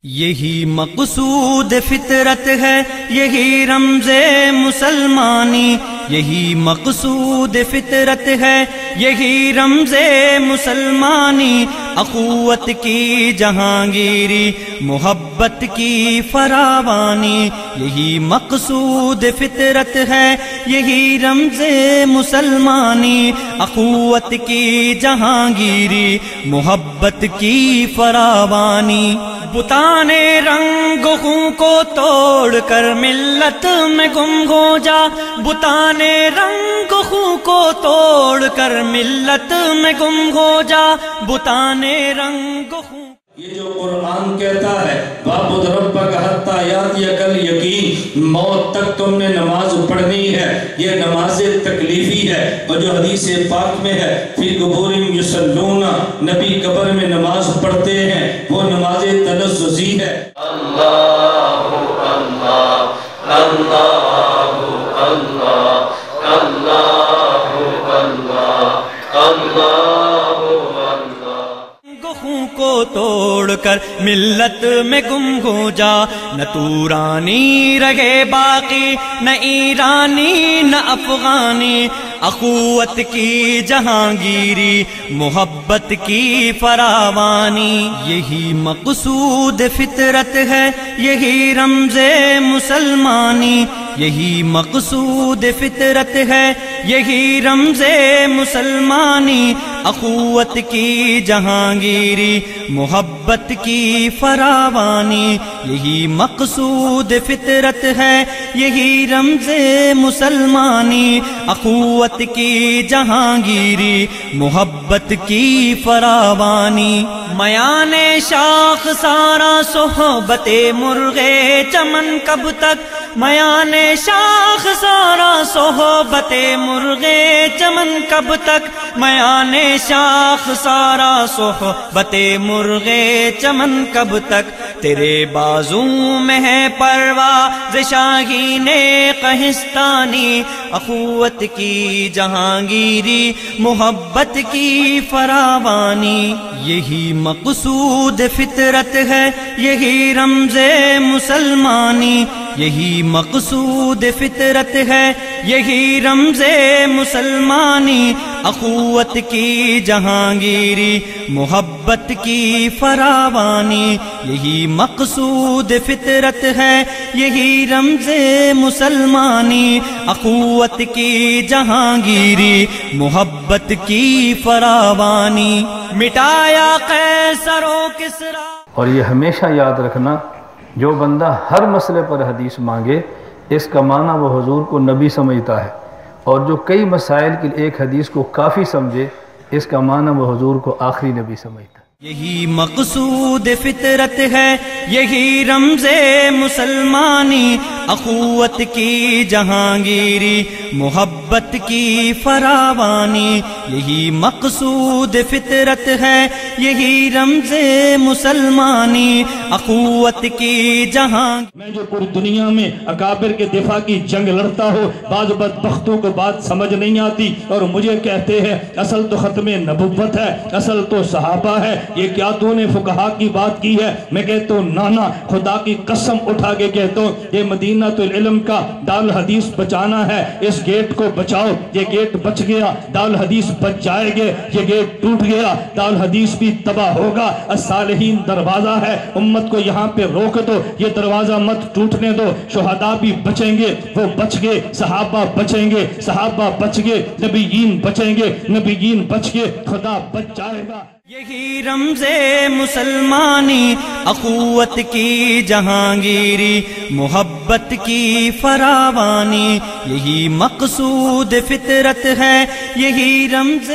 یہی مقصود فطرت ہے، یہی رمز مسلمانی، یہی مقصود فطرت ہے، یہی رمز مسلمانی، اخوت کی جہانگیری، محبت کی فراوانی، یہی مقصود فطرت ہے، یہی رمز مسلمانی، اخوت کی جہانگیری، محبت کی فراوانی۔ بتانے رنگ خوں کو توڑ کر ملت میں گم ہو جا، بتانے رنگ خوں کو توڑ کر ملت میں گم ہو جا، بتانے رنگ خوں۔ یہ جو قرآن کہتا ہے وَاعْبُدْ رَبَّكَ حَتَّىٰ يَأْتِيَكَ الْيَقِينُ، موت تک تم نے نماز پڑھنی ہے، یہ نماز تکلیفی ہے۔ اور جو حدیث پاک میں ہے فِي قُبُورِهِمْ يُصَلُّونَ، نبی قبر میں نماز پڑھتے ہیں، وہ نماز تلذذی ہے۔ اللہ اللہ اللہ اللہ کو توڑ کر ملت میں گم ہو جا، نہ تورانی رہے باقی، نہ ایرانی نہ افغانی، اخوت کی جہانگیری، محبت کی فراوانی، یہی مقصود فطرت ہے، یہی رمز مسلمانی، یہی مقصود فطرت ہے، یہی رمز مسلمانی، اخوت کی جہانگیری، محبت کی فراوانی، یہی مقصود فطرت ہے، یہی رمز مسلمانی، اخوت کی جہانگیری، محبت کی فراوانی۔ میان شاخ سارا صحبت مرغ چمن کب تک، میان شاخ سارا صحبت مرغ چمن کب تک، میان شاخ سارا صحبت مرغ چمن کب تک، تیرے بازو میں ہے پرواز شاہین قہستانی، اخوت کی جہانگیری، محبت کی فراوانی، یہی مقصود فطرت ہے، یہی رمز مسلمانی، یہی مقصود فطرت ہے، یہی رمز مسلمانی، اخوت کی جہانگیری، محبت کی فراوانی، یہی مقصود فطرت ہے، یہی رمز مسلمانی، اخوت کی جہانگیری، محبت کی فراوانی، مٹایا قیصر و کسریٰ۔ اور یہ ہمیشہ یاد رکھنا، جو بندہ ہر مسئلے پر حدیث مانگے، اس کا معنی وہ حضور کو نبی سمجھتا ہے، اور جو کئی مسائل کی ایک حدیث کو کافی سمجھے، اس کا معنی وہ حضور کو آخری نبی سمجھتا ہے۔ یہی مقصود فطرت ہے، یہی رمز مسلمانی، اخوت کی جہانگیری، محبت کی فراوانی، یہی مقصود فطرت ہے، یہی رمز مسلمانی، اخوت کی جہانگیری۔ میں جو پوری دنیا میں اکابر کے دفاع کی جنگ لڑتا ہوں، بعض بدبختوں کو بات سمجھ نہیں آتی اور مجھے کہتے ہیں اصل تو ختم نبوت ہے، اصل تو صحابہ ہے، یہ کیا تو نے فقہا کی بات کی ہے؟ میں کہتا ہوں نانا، خدا کی قسم اٹھا کے کہتا ہوں یہ مدینہ العلم کا دار الحدیث بچانا ہے، اس گیٹ کو بچاؤ، یہ گیٹ بچ گیا دار الحدیث بچ جائے گے، یہ گیٹ ٹوٹ گیا دار الحدیث بھی تباہ ہوگا۔ الصالحین دروازہ ہے، امت کو یہاں پہ روک دو، یہ دروازہ مت ٹوٹنے دو، شہداء بھی بچیں گے، وہ بچ گئے، صحابہ بچیں گے، صحابہ بچ گئے، نبیین بچیں گے، نبیین بچ گئے، خدا بچ جائے گا۔ یہی رمز مسلمانی، اخوت کی جہانگیری، محبت کی فراوانی، یہی مقصود فطرت ہے، یہی رمز۔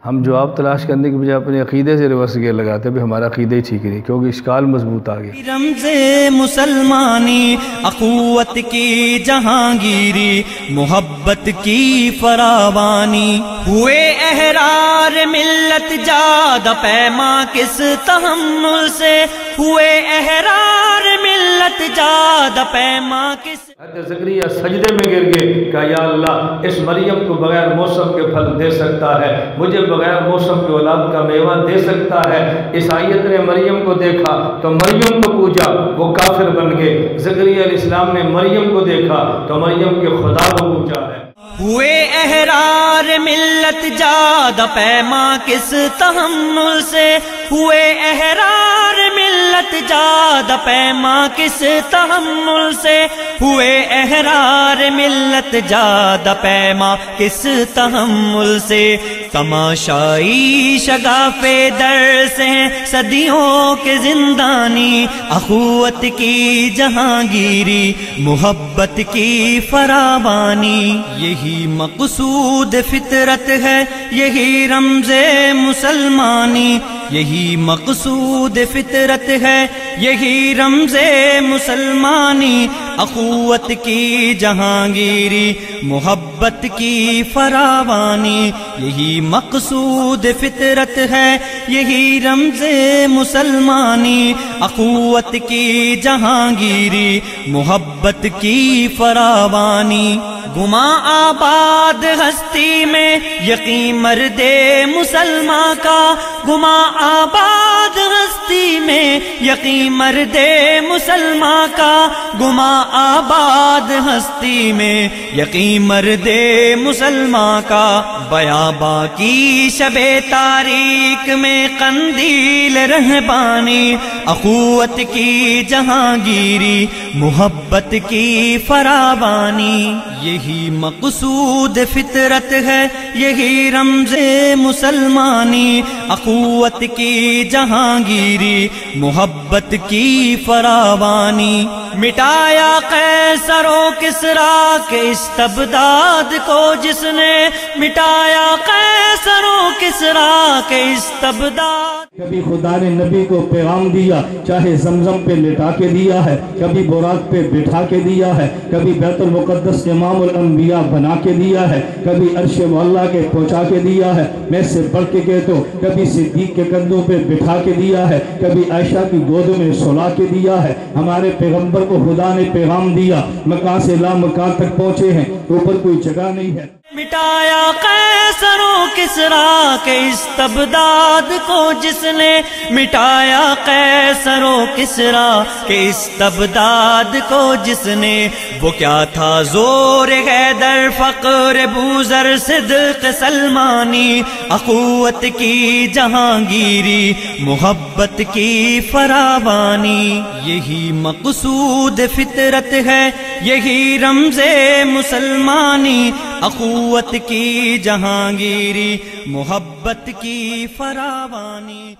ہم جواب تلاش کرنے کی بجائے اپنے عقیدے سے ریورس گیئر لگاتے ہیں، ہمارا عقیدہ ہی ٹھیک نہیں، کیونکہ اشکال مضبوط آ گیا۔ رمز مسلمانی، اخوت کی جہانگیری، محبت کی فراوانی، ہوئے احرار ملت جاد پیما کس تحمل سے، ہوئے احرار ملت ملت جاد پیما کس حضرت زکریا سجدے میں گر گئے، کہا یا اللہ اس مریم کو بغیر موسم کے پھل دے سکتا ہے، مجھے بغیر موسم کے اولاد کا میوہ دے سکتا ہے۔ اس آیت نے مریم کو دیکھا تو مریم کو پوجا، وہ کافر بن گئے۔ زکریا علیہ السلام نے مریم کو دیکھا تو مریم کے خدا کو پوجا ہے۔ ہوئے احرار ملت جاد پیما کس تحمل سے، ہوئے احرار ملت جاد پیما کس تحمل سے، ہوئے احرار ملت جاد پیما کس تحمل سے۔ تماشائی شگاف در سے صدیوں کے زندانی، اخوت کی جہانگیری محبت کی فراوانی، یہی مقصود فطرت ہے یہی رمز مسلمانی، یہی مقصود فطرت ہے یہی رمز مسلمانی، اخوت کی جہانگیری محبت کی فراوانی، یہی مقصود فطرت ہے یہی رمز مسلمانی، اخوت کی جہانگیری محبت کی فراوانی۔ گما آباد ہستی میں یقین مرد مسلمان کا، گما آباد ہستی میں یقین مرد مسلمان کا، گما آباد ہستی میں یقین مرد مسلمان کا، بیاباں کی شب تاریک میں قندیل رہبانی، اخوت کی جہانگیری محبت کی فراوانی، یہی مقصود فطرت ہے یہی رمز مسلمانی، اخوت کی جہانگیری محبت کی فراوانی۔ مٹایا قیصر و کسریٰ کے استبداد کو جس نے، مٹایا قیصر و کسریٰ کے استبداد۔ کبھی خدا نے نبی کو پیغام دیا، چاہے زمزم پہ لٹا کے دیا ہے، کبھی براق پہ بٹھا کے دیا ہے، کبھی بیت المقدس امام الانبیاء بنا کے دیا ہے، کبھی عرش معلیٰ کے پہنچا کے دیا ہے، میں سے بڑھ کے کہتا ہوں کبھی صدیق کے کندھوں پہ بٹھا کے دیا ہے، کبھی عائشہ کی گود میں سلا کے دیا ہے۔ ہمارے پیغمبر کو خدا نے پیغام دیا، مکان سے لا مکان تک پہنچے ہیں، اوپر کوئی جگہ نہیں ہے۔ مٹایا قیصر و کسریٰ کے استبداد کو جس نے، مٹایا قیصر و کسریٰ کے استبداد کو جس نے، وہ کیا تھا زور حیدر فقر بوذر صدق سلمانی، اخوت کی جہانگیری محبت کی فراوانی، یہی مقصود فطرت ہے یہی رمز مسلمانی، اخوت کی جہانگیری محبت کی فراوانی۔